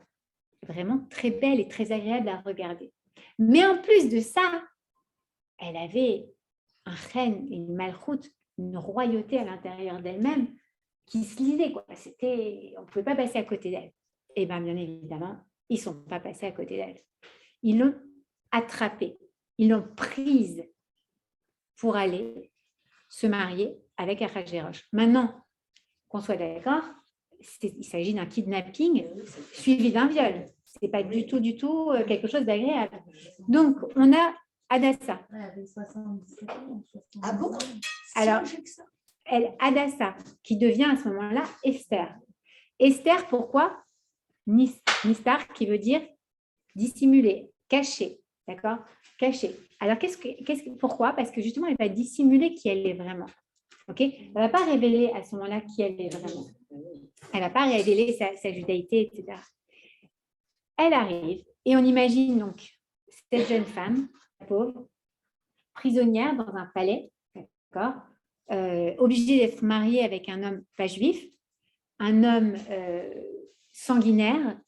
vraiment très belle et très agréable à regarder. Mais en plus de ça, elle avait un reine, une malchoute, une royauté à l'intérieur d'elle-même qui se lisait, quoi. On ne pouvait pas passer à côté d'elle. Et bien évidemment, ils ne sont pas passés à côté d'elle. Ils l'ont attrapée, ils l'ont prise pour aller se marier avec Ahasverosh. Maintenant, qu'on soit d'accord, il s'agit d'un kidnapping suivi d'un viol. Ce n'est pas du tout quelque chose d'agréable. Donc, on a Hadassa. Ah bon? Alors, Hadassa, qui devient à ce moment-là Esther. Esther, pourquoi? Nistar, qui veut dire dissimuler, cacher, d'accord? Cacher. Alors, pourquoi? Parce que justement, elle va dissimuler qui elle est vraiment. Ok? Elle ne va pas révéler à ce moment-là qui elle est vraiment. Elle ne va pas révéler sa judaïté, etc. Elle arrive et on imagine donc cette jeune femme, pauvre, prisonnière dans un palais, d'accord, obligée d'être mariée avec un homme pas juif, un homme sanguinaire,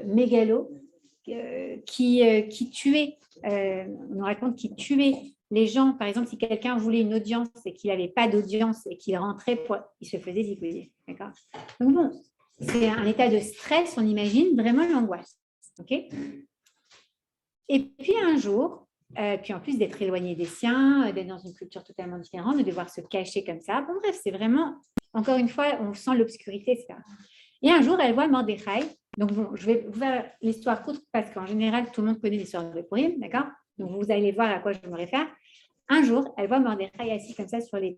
mégalo, qui tuait, on nous raconte qu'il tuait les gens. Par exemple, si quelqu'un voulait une audience et qu'il n'avait pas d'audience et qu'il rentrait, il se faisait zigouiller. D'accord ? Donc bon, c'est un état de stress, on imagine, vraiment l'angoisse. Ok ? Et puis un jour, puis en plus d'être éloigné des siens, d'être dans une culture totalement différente, de devoir se cacher comme ça. Bon bref, c'est vraiment, encore une fois, on sent l'obscurité, etc. Et un jour, elle voit Mordechai. Donc bon, je vais vous faire l'histoire courte parce qu'en général, tout le monde connaît l'histoire de Purim, d'accord ? Donc vous allez voir à quoi je me réfère. Un jour, elle voit Mordechai assis comme ça sur les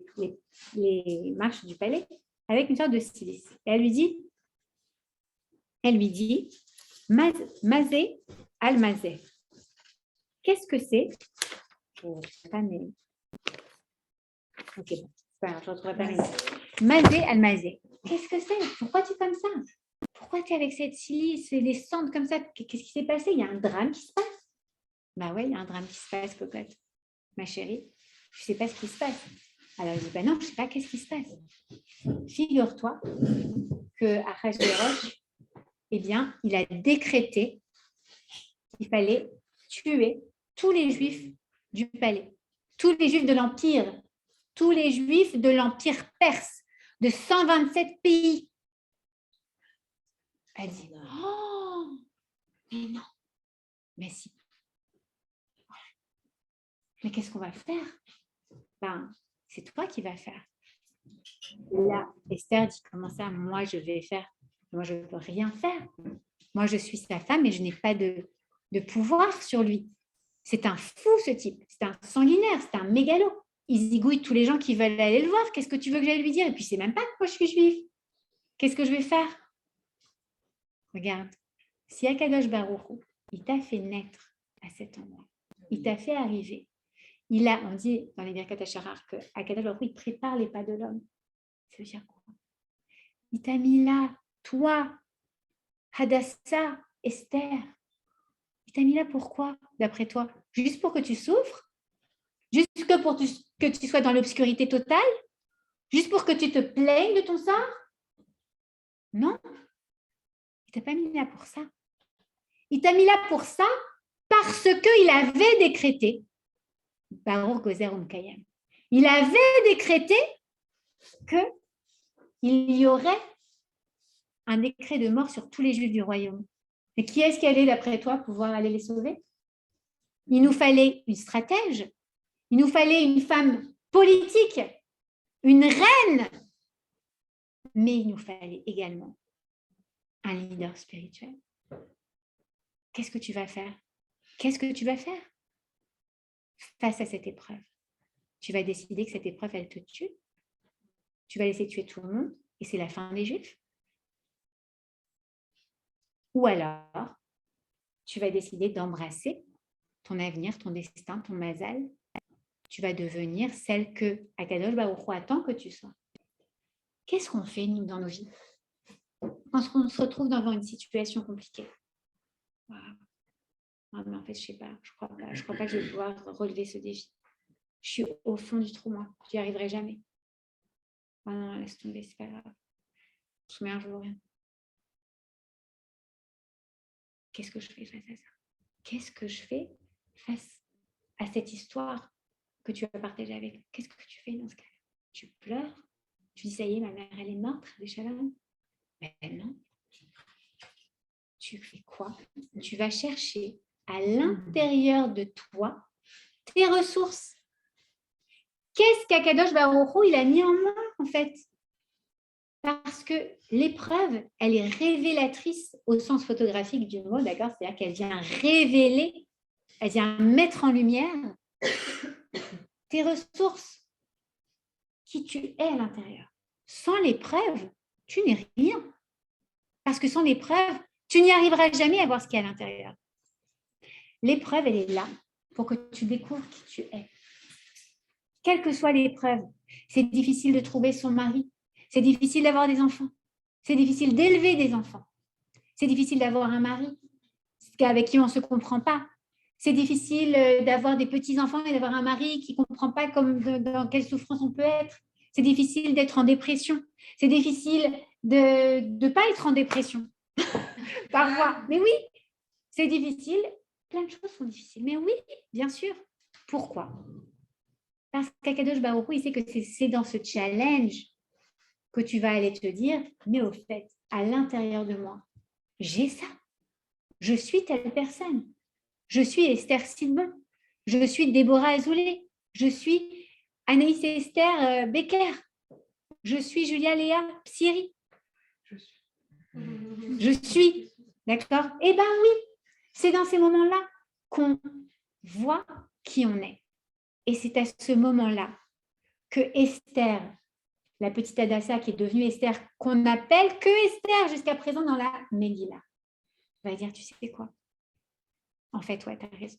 marches du palais avec une sorte de cilice. Et elle lui dit, Mazé al-Mazé. Qu'est-ce que c'est? Je ne sais pas, mais... Ok, bon, je ne retrouverai pas. Mazé al-Mazé. Qu'est-ce que c'est? Pourquoi tu es comme ça? Pourquoi tu es avec cette silice et des cendres comme ça? Qu'est-ce qui s'est passé? Il y a un drame qui se passe. Ben oui, il y a un drame qui se passe, cocotte. Ma chérie, je ne sais pas ce qui se passe. Alors, il dit, ben non, je ne sais pas qu'est-ce qui se passe. Figure-toi que Ahasverosh, eh bien, il a décrété qu'il fallait tuer tous les Juifs du palais, tous les Juifs de l'Empire, tous les Juifs de l'Empire perse, de 127 pays. Elle dit, oh, mais non, mais si. Mais qu'est-ce qu'on va faire? Ben, c'est toi qui vas faire. Là, Esther dit, comment ça, moi je vais faire? Moi, je ne peux rien faire. Moi, je suis sa femme et je n'ai pas de pouvoir sur lui. C'est un fou, ce type. C'est un sanguinaire, c'est un mégalo. Il zigouille tous les gens qui veulent aller le voir. Qu'est-ce que tu veux que j'aille lui dire? Et puis, c'est même pas que moi, je suis juive. Qu'est-ce que je vais faire? Regarde, si Akadosh Baruch Hu, il t'a fait naître à cet endroit, il t'a fait arriver, on dit dans les Birkat HaShahar que Akadosh Baruch Hu, il prépare les pas de l'homme. Ça veut dire quoi? Il t'a mis là, toi, Hadassa, Esther. Il t'a mis là pourquoi, d'après toi? Juste pour que tu souffres? Juste pour que tu sois dans l'obscurité totale? Juste pour que tu te plaignes de ton sort? Non. Il ne t'a pas mis là pour ça. Il t'a mis là pour ça parce qu'il avait décrété, Baruch Gozer Umkayem, il avait décrété qu'il y aurait un décret de mort sur tous les Juifs du royaume. Et qui est-ce qui allait, d'après toi, pouvoir aller les sauver? Il nous fallait une stratège, il nous fallait une femme politique, une reine, mais il nous fallait également un leader spirituel. Qu'est-ce que tu vas faire? Qu'est-ce que tu vas faire face à cette épreuve? Tu vas décider que cette épreuve, elle te tue? Tu vas laisser tuer tout le monde et c'est la fin des Juifs? Ou alors, tu vas décider d'embrasser ton avenir, ton destin, ton mazal. Tu vas devenir celle que Akadosh Baruch Hu attend que tu sois. Qu'est-ce qu'on fait, nous, dans nos vies, quand on se retrouve devant une situation compliquée? Non, mais en fait, je ne sais pas. Je crois pas que je vais pouvoir relever ce défi. Je suis au fond du trou, moi. Je n'y arriverai jamais. Oh non, laisse tomber, c'est pas grave. Je mets un jour rien. Qu'est-ce que je fais face à ça? Qu'est-ce que je fais face à cette histoire que tu as partagée avec? Qu'est-ce que tu fais dans ce cas-là? Tu pleures? Tu dis, ça y est, ma mère, elle est morte, de Shalom? Ben non. Tu fais quoi? Tu vas chercher à l'intérieur de toi tes ressources. Qu'est-ce qu'Akadosh Baruch Hu, il a mis en moi, en fait? Parce que l'épreuve, elle est révélatrice au sens photographique du mot, d'accord? C'est-à-dire qu'elle vient révéler, elle vient mettre en lumière tes ressources, qui tu es à l'intérieur. Sans l'épreuve, tu n'es rien. Parce que sans l'épreuve, tu n'y arriveras jamais à voir ce qu'il y a à l'intérieur. L'épreuve, elle est là pour que tu découvres qui tu es. Quelle que soit l'épreuve, c'est difficile de trouver son mari, c'est difficile d'avoir des enfants, c'est difficile d'élever des enfants, c'est difficile d'avoir un mari avec qui on ne se comprend pas, c'est difficile d'avoir des petits-enfants et d'avoir un mari qui ne comprend pas dans quelle souffrance on peut être, c'est difficile d'être en dépression, c'est difficile de ne pas être en dépression, parfois, mais oui, c'est difficile, plein de choses sont difficiles, mais oui, bien sûr. Pourquoi? Parce qu'Akadosh Baruch Hu, il sait que c'est dans ce challenge que tu vas aller te dire, mais au fait, à l'intérieur de moi, j'ai ça. Je suis telle personne. Je suis Esther Sidbon. Je suis Déborah Azoulay. Je suis Anaïs Esther Becker. Je suis Julia Léa Psiri. Je suis. D'accord? Eh bien oui, c'est dans ces moments-là qu'on voit qui on est. Et c'est à ce moment-là que Esther, la petite Hadassah qui est devenue Esther, qu'on n'appelle que Esther jusqu'à présent dans la Megillah, va dire, tu sais quoi? En fait, ouais, tu as raison.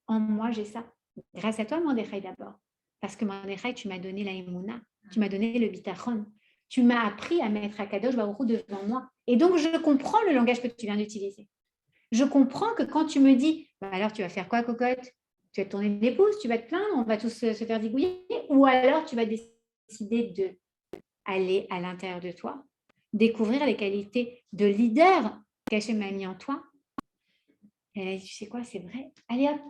En moi, j'ai ça. Grâce à toi, Mordechai d'abord. Parce que Mordechai, tu m'as donné la Emouna, tu m'as donné le Bitachon, tu m'as appris à mettre Akadosh Baruch Hu devant moi. Et donc, je comprends le langage que tu viens d'utiliser. Je comprends que quand tu me dis, bah alors tu vas faire quoi, cocotte? Tu vas te tourner l'épouse, tu vas te plaindre, on va tous se faire zigouiller, ou alors tu vas décider d'aller à l'intérieur de toi, découvrir les qualités de leader qu'Hachem a mis en toi. Et elle a dit, tu sais quoi, c'est vrai, allez hop.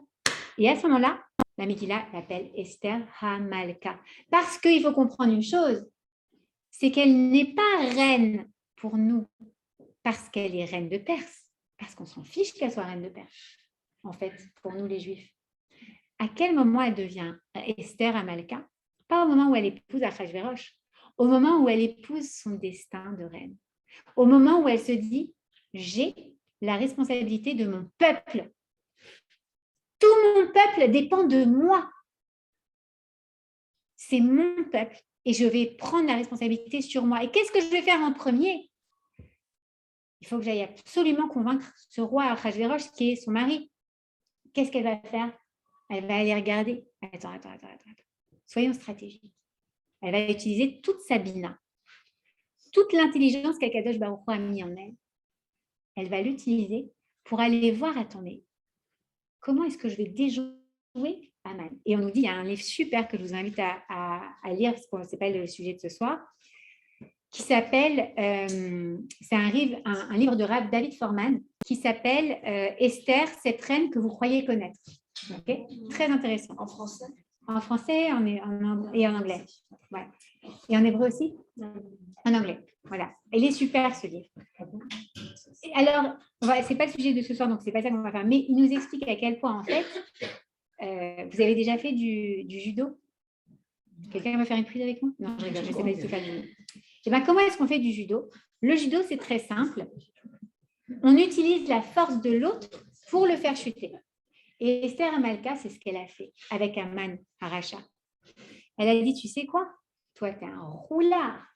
Et à ce moment-là, la Megillah l'appelle Esther Hamalka. Parce qu'il faut comprendre une chose, c'est qu'elle n'est pas reine pour nous, parce qu'elle est reine de Perse, parce qu'on s'en fiche qu'elle soit reine de Perse, en fait, pour nous les Juifs. À quel moment elle devient Esther Hamalka? Pas au moment où elle épouse Achashverosh, au moment où elle épouse son destin de reine, au moment où elle se dit, j'ai la responsabilité de mon peuple. Tout mon peuple dépend de moi. C'est mon peuple et je vais prendre la responsabilité sur moi. Et qu'est-ce que je vais faire en premier? Il faut que j'aille absolument convaincre ce roi Achashverosh qui est son mari. Qu'est-ce qu'elle va faire? Elle va aller regarder. Attends. Soyons stratégiques. Elle va utiliser toute sa bina, toute l'intelligence qu'Akadosh Baruch Hu a mis en elle. Elle va l'utiliser pour aller voir, attendez, comment est-ce que je vais déjouer Aman? Et on nous dit, il y a un livre super que je vous invite à lire, parce que ce n'est pas le sujet de ce soir, qui s'appelle, c'est un livre de David Forman qui s'appelle Esther, cette reine que vous croyez connaître. Okay, très intéressant. En français? En français et en anglais. Ouais. Et en hébreu aussi? En anglais. Voilà. Il est super ce livre. Et alors, ce n'est pas le sujet de ce soir, donc ce n'est pas ça qu'on va faire, mais il nous explique à quel point, en fait, vous avez déjà fait du judo? Quelqu'un va faire une prise avec moi? Non, je rigole, je sais pas du tout faire du judo. Et bien, comment est-ce qu'on fait du judo? Le judo, c'est très simple. On utilise la force de l'autre pour le faire chuter. Et Esther Amalka, c'est ce qu'elle a fait avec Aman Aracha. Elle a dit, tu sais quoi? Toi, tu es un roulard.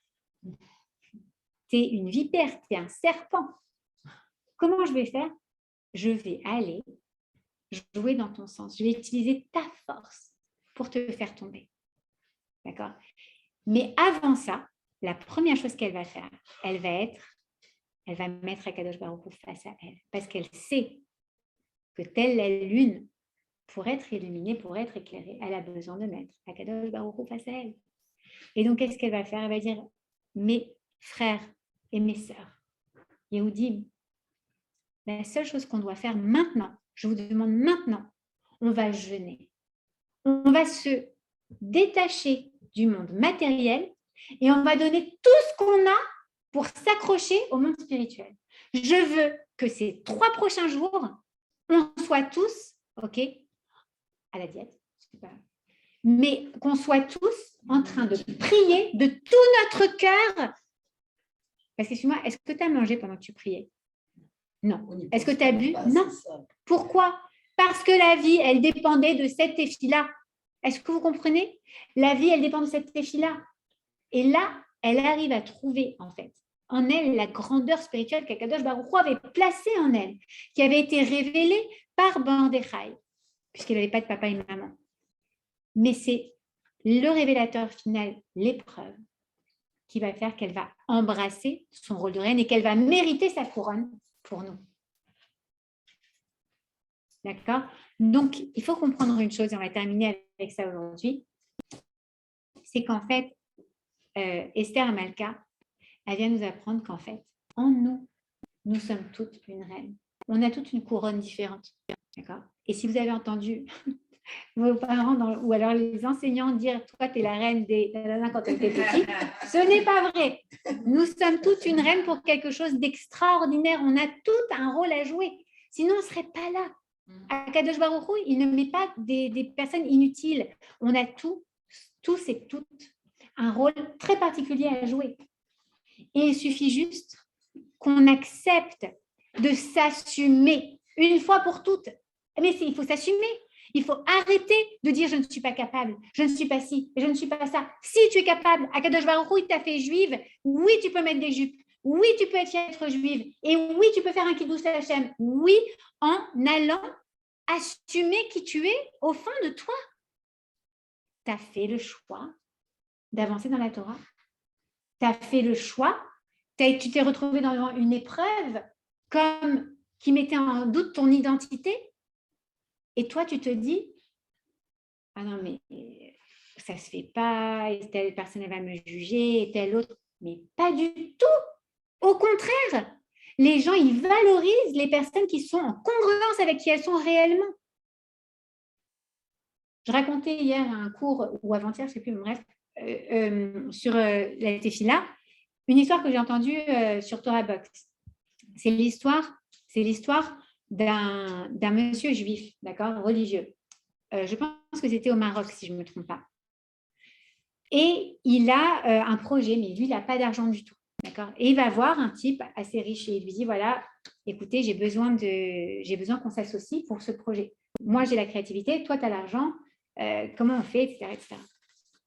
Tu es une vipère, tu es un serpent. Comment je vais faire? Je vais aller jouer dans ton sens. Je vais utiliser ta force pour te faire tomber. D'accord? Mais avant ça, la première chose qu'elle va faire, elle va mettre Akadosh Baruch Hu face à elle. Parce qu'elle sait que telle la lune, pour être illuminée, pour être éclairée, elle a besoin de mettre Akadosh Baruch Hu face à elle. Et donc, qu'est-ce qu'elle va faire? Elle va dire, mes frères et mes sœurs, Yehudim, la seule chose qu'on doit faire maintenant, je vous demande maintenant, on va jeûner. On va se détacher du monde matériel et on va donner tout ce qu'on a pour s'accrocher au monde spirituel. Je veux que ces 3 prochains jours, on soit tous, ok, à la diète, mais qu'on soit tous en train de prier de tout notre cœur. Parce que, excuse-moi, est-ce que tu as mangé pendant que tu priais? Non. Est-ce que tu as bu? Non. Pourquoi? Parce que la vie, elle dépendait de cette téfila. Est-ce que vous comprenez? La vie, elle dépend de cette téfila. Et là, elle arrive à trouver, en fait, en elle, la grandeur spirituelle qu'Akadosh Baruch Hu avait placée en elle, qui avait été révélée par Bandechai, puisqu'elle n'avait pas de papa et de maman. Mais c'est le révélateur final, l'épreuve, qui va faire qu'elle va embrasser son rôle de reine et qu'elle va mériter sa couronne pour nous. D'accord? Donc, il faut comprendre une chose, et on va terminer avec ça aujourd'hui, c'est qu'en fait, Esther Amalka, elle vient nous apprendre qu'en fait, en nous, nous sommes toutes une reine. On a toute une couronne différente. D'accord? Et si vous avez entendu vos parents ou alors les enseignants dire « toi, tu es la reine des nanana quand tu étais petite », ce n'est pas vrai. Nous sommes toutes une reine pour quelque chose d'extraordinaire. On a tout un rôle à jouer. Sinon, on ne serait pas là. Akadosh Baruch Hu, il ne met pas des personnes inutiles. On a tous et toutes un rôle très particulier à jouer. Et il suffit juste qu'on accepte de s'assumer une fois pour toutes. Mais il faut s'assumer. Il faut arrêter de dire « je ne suis pas capable, je ne suis pas ci, je ne suis pas ça ». Si tu es capable, Akadosh Baruch Hu, il t'a fait juive, oui, tu peux mettre des jupes, oui, tu peux être juive, et oui, tu peux faire un kiddush Hashem, oui, en allant assumer qui tu es au fond de toi. Tu as fait le choix d'avancer dans la Torah. Tu as fait le choix, tu t'es retrouvé dans une épreuve comme qui mettait en doute ton identité. Et toi, tu te dis, ah non, mais ça ne se fait pas, et telle personne elle va me juger, et telle autre. Mais pas du tout. Au contraire, les gens, ils valorisent les personnes qui sont en congruence avec qui elles sont réellement. Je racontais hier un cours, ou avant-hier, je ne sais plus, bref, sur la Tefila, une histoire que j'ai entendue sur Torah Box. C'est l'histoire d'un monsieur juif, d'accord, religieux. Je pense que c'était au Maroc, si je ne me trompe pas. Et il a un projet, mais lui, il n'a pas d'argent du tout. D'accord. Et il va voir un type assez riche et il lui dit, voilà, écoutez, j'ai besoin qu'on s'associe pour ce projet. Moi, j'ai la créativité, toi, tu as l'argent, comment on fait, etc., etc.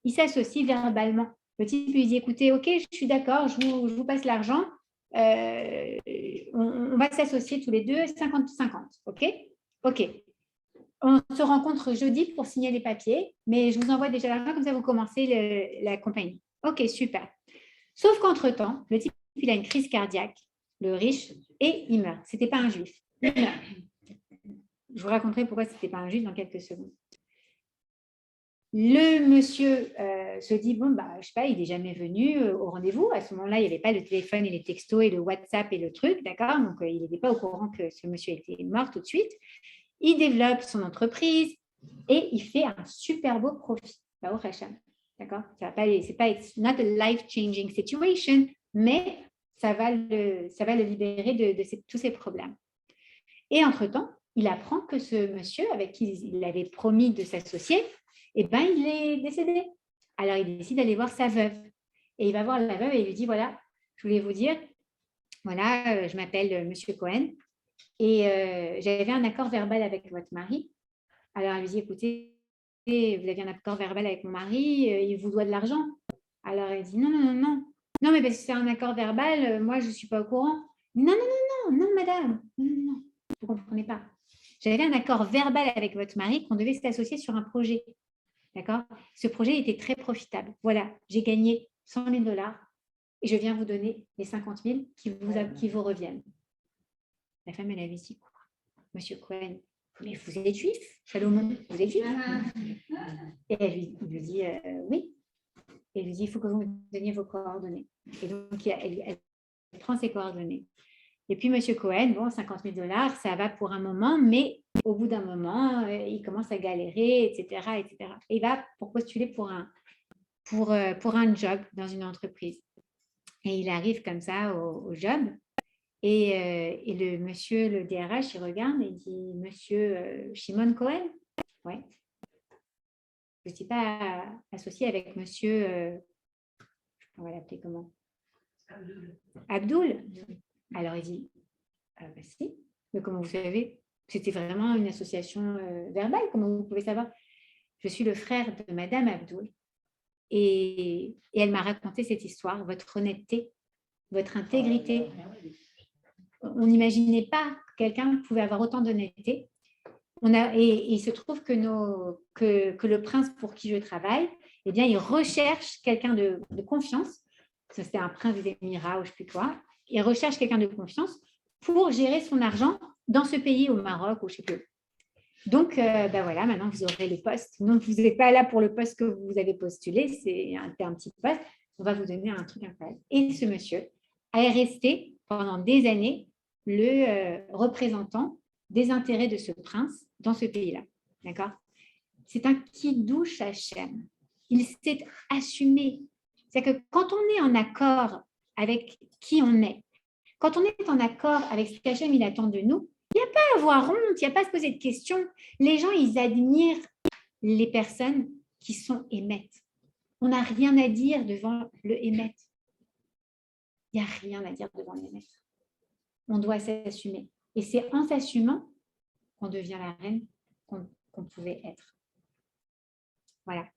Il s'associe verbalement. Le type lui dit, écoutez, ok, je suis d'accord, je vous passe l'argent, on va s'associer tous les deux, 50-50, ok? Ok. On se rencontre jeudi pour signer les papiers, mais je vous envoie déjà l'argent, comme ça vous commencez la compagnie. Ok, super. Sauf qu'entre-temps, le type, il a une crise cardiaque, le riche, et il meurt. Ce n'était pas un juif. Il meurt. Je vous raconterai pourquoi ce n'était pas un juif dans quelques secondes. Le monsieur se dit, bon, bah, je sais pas, il n'est jamais venu au rendez-vous. À ce moment-là, il n'y avait pas le téléphone et les textos et le WhatsApp et le truc, d'accord? Donc, il n'était pas au courant que ce monsieur était mort tout de suite. Il développe son entreprise et il fait un super beau profit. Baruch Hashem, d'accord? C'est pas it's not a life-changing situation, mais ça va le libérer de tous ses problèmes. Et entre-temps, il apprend que ce monsieur avec qui il avait promis de s'associer, eh ben, il est décédé. Alors, il décide d'aller voir sa veuve. Et il va voir la veuve et il lui dit, voilà, je voulais vous dire, voilà, je m'appelle Monsieur Cohen et j'avais un accord verbal avec votre mari. Alors, elle lui dit, écoutez, vous avez un accord verbal avec mon mari, il vous doit de l'argent. Alors, elle dit, non, non, non, non. Non, mais parce que c'est un accord verbal, moi, je ne suis pas au courant. Non, non, non, non, non, madame. Non, non, non, vous ne comprenez pas. J'avais un accord verbal avec votre mari qu'on devait s'associer sur un projet. D'accord? Ce projet était très profitable. Voilà, j'ai gagné 100 000 $ et je viens vous donner les 50 000 qui vous reviennent. La femme, elle avait dit, quoi? Monsieur Cohen, mais vous êtes juif, Salomon, vous êtes juif? Et il lui dit, oui. Et il lui dit, il faut que vous me donniez vos coordonnées. Et donc, elle prend ses coordonnées. Et puis, Monsieur Cohen, bon, 50 000 $, ça va pour un moment, mais au bout d'un moment, il commence à galérer, etc., etc. Et il va pour postuler pour un job dans une entreprise. Et il arrive comme ça au job. Et le monsieur, le DRH, il regarde et il dit, Monsieur Shimon Cohen, ouais. Je ne suis pas associée avec monsieur, on va l'appeler comment? Abdoul. Alors il dit, bah, si, mais comment vous savez? C'était vraiment une association verbale, comment vous pouvez savoir? Je suis le frère de Madame Abdoul et elle m'a raconté cette histoire, votre honnêteté, votre intégrité. On n'imaginait pas que quelqu'un pouvait avoir autant d'honnêteté. Et il se trouve que le prince pour qui je travaille, eh bien, il recherche quelqu'un de confiance. C'était un prince des Émirats ou je ne sais plus quoi. Il recherche quelqu'un de confiance pour gérer son argent dans ce pays, au Maroc ou je ne sais plus. Donc, ben voilà, maintenant, vous aurez le poste. Donc, vous n'êtes pas là pour le poste que vous avez postulé, c'est un petit poste. On va vous donner un truc incroyable. Et ce monsieur est resté pendant des années le représentant des intérêts de ce prince dans ce pays-là. D'accord? C'est un kiddush Hashem. Il s'est assumé. C'est-à-dire que quand on est en accord avec qui on est, quand on est en accord avec ce qu'Hachem il attend de nous, il n'y a pas à avoir honte, il n'y a pas à se poser de questions. Les gens, ils admirent les personnes qui sont émettes. On n'a rien à dire devant le émet. Il n'y a rien à dire devant l'émet. On doit s'assumer. Et c'est en s'assumant qu'on devient la reine qu'on pouvait être. Voilà.